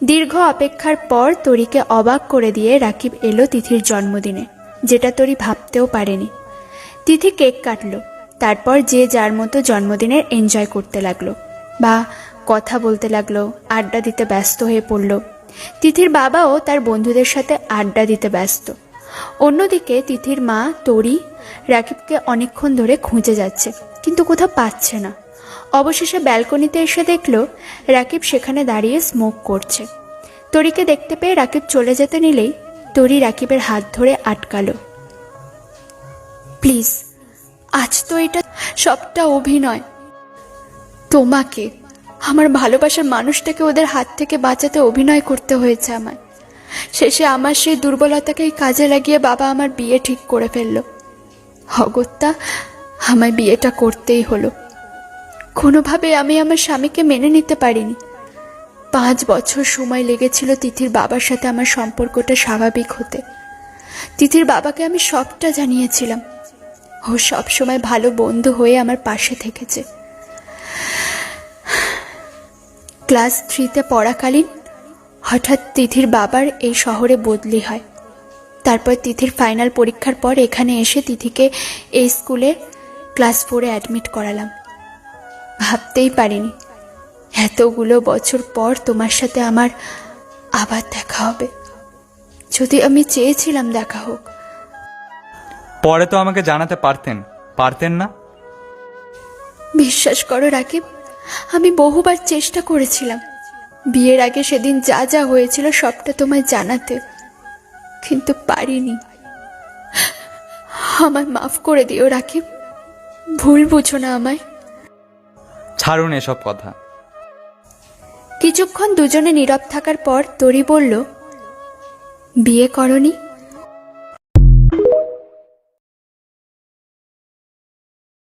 দীর্ঘ অপেক্ষার পর তরিকে অবাক করে দিয়ে রাকিব এলো তিথির জন্মদিনে, যেটা তরি ভাবতেও পারেনি। তিথি কেক কাটলো, তারপর যে যার মতো জন্মদিনের এনজয় করতে লাগলো, বা কথা বলতে লাগলো, আড্ডা দিতে ব্যস্ত হয়ে পড়ল। তিথির বাবাও তার বন্ধুদের সাথে আড্ডা দিতে ব্যস্ত। অন্যদিকে তিথির মা তরি রাকিবকে অনেকক্ষণ ধরে খুঁজে যাচ্ছে, কিন্তু কোথাও পাচ্ছে না। অবশেষে ব্যালকনিতে এসে দেখলো রাকিব সেখানে দাঁড়িয়ে স্মোক করছে। তরিকে দেখতে পেয়ে রাকিব চলে যেতে নিলেই তরি রাকিবের হাত ধরে আটকালো। প্লিজ, আজ তো এটা সবটা অভিনয়। তোমাকে, আমার ভালোবাসার মানুষটাকে ওদের হাত থেকে বাঁচাতে অভিনয় করতে হয়েছে আমায়। শেষে আমার সেই দুর্বলতাকেই কাজে লাগিয়ে বাবা আমার বিয়ে ঠিক করে ফেলল। অগত্যা আমায় বিয়েটা করতেই হলো। কোনোভাবে আমি আমার স্বামীকে মেনে নিতে পারিনি। 5 বছর সময় লেগেছিল তিথির বাবার সাথে আমার সম্পর্কটা স্বাভাবিক হতে। তিথির বাবাকে আমি সবটা জানিয়েছিলাম। ও সব সময় ভালো বন্ধু হয়ে আমার পাশে থেকেছে। ক্লাস 3-তে পড়াকালীন হঠাৎ তিথির বাবার এই শহরে বদলি হয়। তারপর তিথির ফাইনাল পরীক্ষার পর এখানে এসে তিথিকে এই স্কুলে ক্লাস 4-এ অ্যাডমিট করালাম। ভাবতেই পারিনি এতগুলো বছর পর তোমার সাথে আমার আবার দেখা হবে। যদি আমি চেয়েছিলাম দেখা হোক। পরে তো আমাকে জানাতে পারতেন না? বিশ্বাস করো রাকিব, আমি বহুবার চেষ্টা করেছিলাম বিয়ের আগে সেদিন যা যা হয়েছিল সবটা তোমায় জানাতে, কিন্তু পারিনি। আমায় মাফ করে দিও রাকিব, ভুল বুঝো না আমায়। ছাড়ুন এসব কথা। কিছুক্ষণ দুজনে নীরব থাকার পর তরি বলল, বিয়ে করনি?